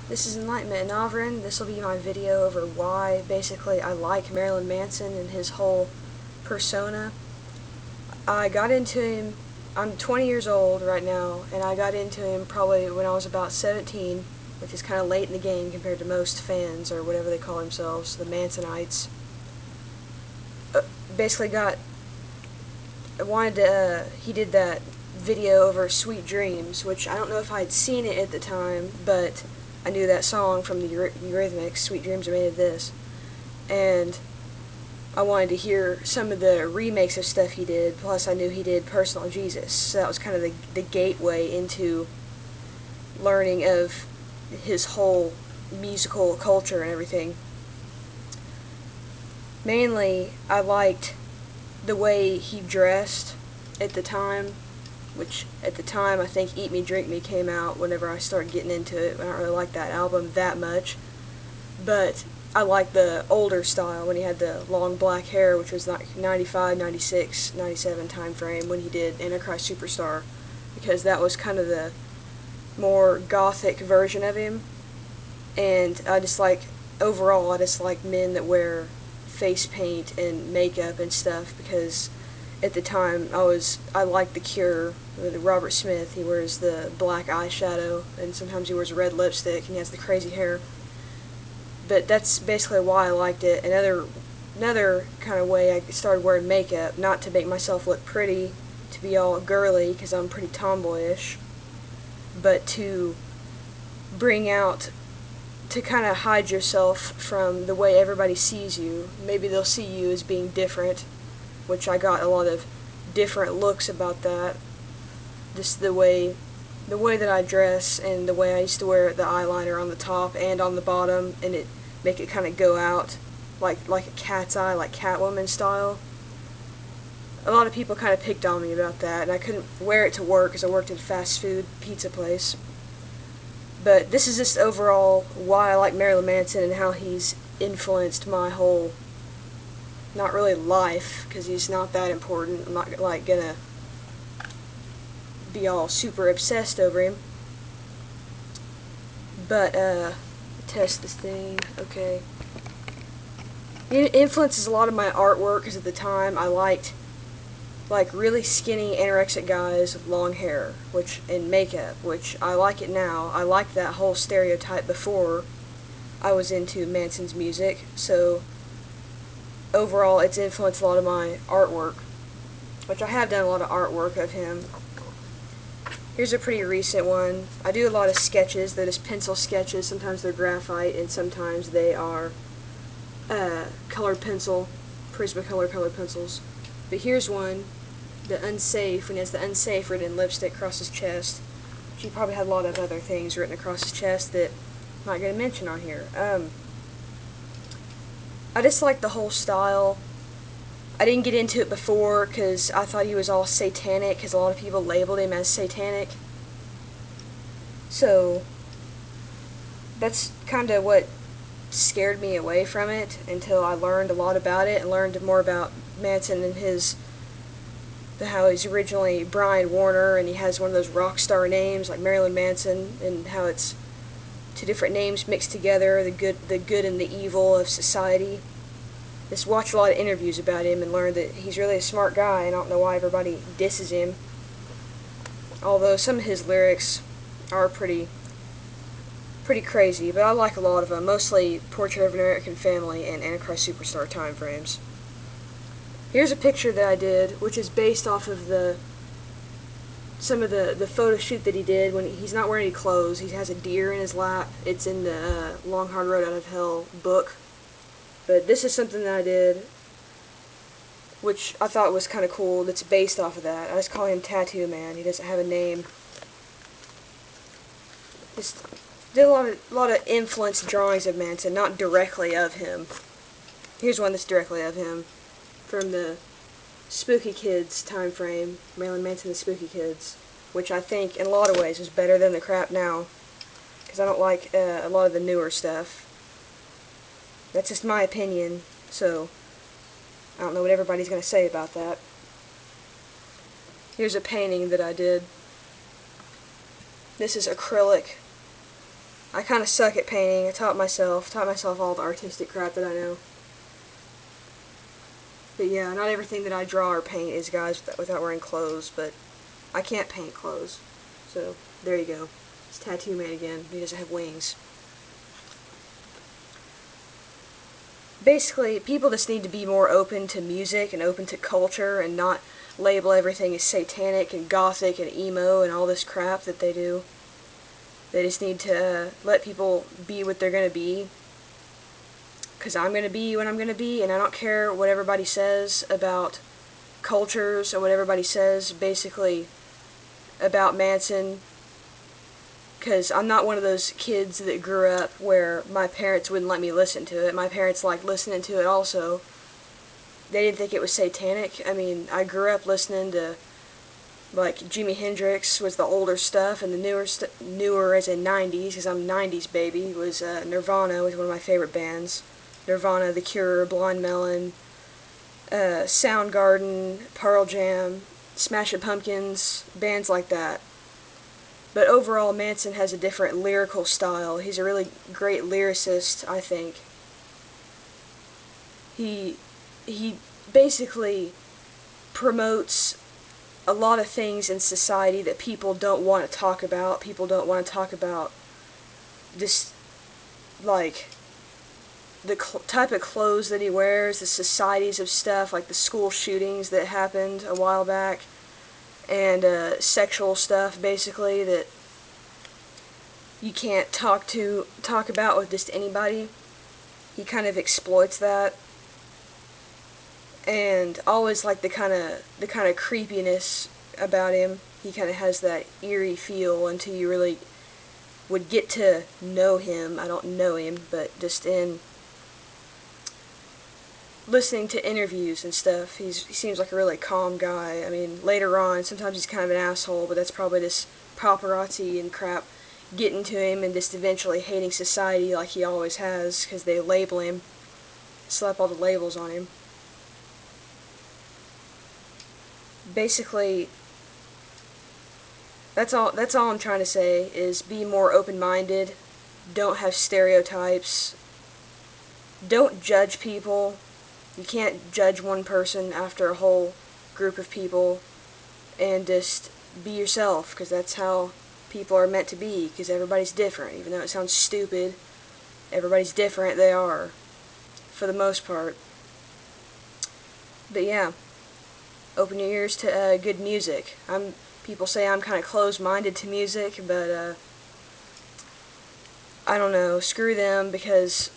This is enlightenmentANAVRIN. This will be my video over why basically I like Marilyn Manson and his whole persona. I got into him, I'm 20 years old right now, and I got into him probably when I was about 17, which is kind of late in the game compared to most fans, or whatever they call themselves, the Mansonites. Basically he did that video over Sweet Dreams, which I don't know if I had seen it at the time, but I knew that song from the Eurythmics, Sweet Dreams Are Made of This, and I wanted to hear some of the remakes of stuff he did, plus I knew he did Personal Jesus, so that was kind of the gateway into learning of his whole musical culture and everything. Mainly, I liked the way he dressed at the time, which at the time I think Eat Me, Drink Me came out whenever I started getting into it. I don't really like that album that much, but I like the older style when he had the long black hair, which was like 95, 96, 97 time frame when he did Antichrist Superstar, because that was kind of the more gothic version of him. And I just like, overall, I just like men that wear face paint and makeup and stuff, because at the time I liked The Cure with Robert Smith. He wears the black eyeshadow and sometimes he wears red lipstick and he has the crazy hair. But that's basically why I liked it. Another kind of way I started wearing makeup, not to make myself look pretty, to be all girly, because I'm pretty tomboyish, but to bring out, to kind of hide yourself from the way everybody sees you. Maybe they'll see you as being different, which I got a lot of different looks about that. Just the way that I dress and the way I used to wear the eyeliner on the top and on the bottom, and it make it kind of go out like a cat's eye, like Catwoman style. A lot of people kind of picked on me about that, and I couldn't wear it to work because I worked at a fast food pizza place. But this is just overall why I like Marilyn Manson and how he's influenced my whole, not really life, because he's not that important. I'm not like gonna be all super obsessed over him. But test this thing. Okay. It influences a lot of my artwork, because at the time I liked like really skinny anorexic guys with long hair, and makeup, which I like it now. I liked that whole stereotype before I was into Manson's music, so overall it's influenced a lot of my artwork, which I have done a lot of artwork of him. Here's a pretty recent one. I do a lot of sketches. They're just pencil sketches. Sometimes they're graphite and sometimes they are colored pencil, Prismacolor colored pencils. But here's one, the Unsafe, when he has the Unsafe written in lipstick across his chest. He probably had a lot of other things written across his chest that I'm not going to mention on here. I just like the whole style. I didn't get into it before because I thought he was all satanic, because a lot of people labeled him as satanic. So that's kind of what scared me away from it until I learned a lot about it and learned more about Manson and how he's originally Brian Warner, and he has one of those rock star names like Marilyn Manson, and how it's two different names mixed together, the good and the evil of society. Just watch a lot of interviews about him and learn that he's really a smart guy, and I don't know why everybody disses him. Although some of his lyrics are pretty crazy, but I like a lot of them, mostly Portrait of an American Family and Antichrist Superstar time frames. Here's a picture that I did, which is based off of some of the photo shoot that he did when he's not wearing any clothes. He has a deer in his lap. It's in the Long Hard Road Out of Hell book. But this is something that I did, which I thought was kind of cool, that's based off of that. I just call him Tattoo Man. He doesn't have a name. Just did a lot of influenced drawings of Manson, not directly of him. Here's one that's directly of him, from the Spooky Kids time frame, Marilyn Manson and the Spooky Kids, which I think in a lot of ways is better than the crap now, because I don't like a lot of the newer stuff. That's just my opinion, so I don't know what everybody's going to say about that. Here's a painting that I did. This is acrylic. I kind of suck at painting. I taught myself all the artistic crap that I know. But yeah, not everything that I draw or paint is guys without wearing clothes, but I can't paint clothes. So, there you go. It's Tattoo Man again. He doesn't have wings. Basically, people just need to be more open to music and open to culture and not label everything as satanic and gothic and emo and all this crap that they do. They just need to let people be what they're going to be. Because I'm going to be what I'm going to be, and I don't care what everybody says about cultures or what everybody says, basically, about Manson. Because I'm not one of those kids that grew up where my parents wouldn't let me listen to it. My parents liked listening to it also. They didn't think it was satanic. I mean, I grew up listening to, like, Jimi Hendrix was the older stuff, and the newer as in 90s, because I'm 90s baby, was Nirvana, was one of my favorite bands. Nirvana, The Cure, Blind Melon, Soundgarden, Pearl Jam, Smashing Pumpkins, bands like that. But overall, Manson has a different lyrical style. He's a really great lyricist, I think. He basically promotes a lot of things in society that people don't want to talk about. People don't want to talk about this, like, the type of clothes that he wears, the societies of stuff, like the school shootings that happened a while back, and sexual stuff, basically, that you can't talk about with just anybody. He kind of exploits that, and always like the kind of creepiness about him. He kind of has that eerie feel until you really would get to know him. I don't know him, but just in listening to interviews and stuff, he seems like a really calm guy. I mean, later on, sometimes he's kind of an asshole, but that's probably just paparazzi and crap getting to him and just eventually hating society like he always has, because they label him, slap all the labels on him. Basically, that's all I'm trying to say, is be more open-minded, don't have stereotypes, don't judge people. You can't judge one person after a whole group of people, and just be yourself, because that's how people are meant to be, because everybody's different. Even though it sounds stupid, everybody's different, they are, for the most part. But yeah, open your ears to good music. People say I'm kind of closed-minded to music, but I don't know, screw them, because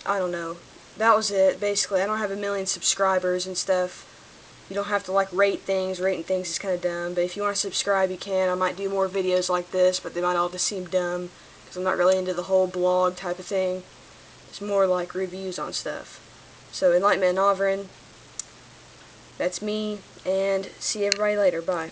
I don't know. That was it, basically. I don't have a million subscribers and stuff. You don't have to, like, rate things. Rating things is kind of dumb. But if you want to subscribe, you can. I might do more videos like this, but they might all just seem dumb, because I'm not really into the whole blog type of thing. It's more like reviews on stuff. So, enlightenmentANAVRIN, that's me, and see everybody later. Bye.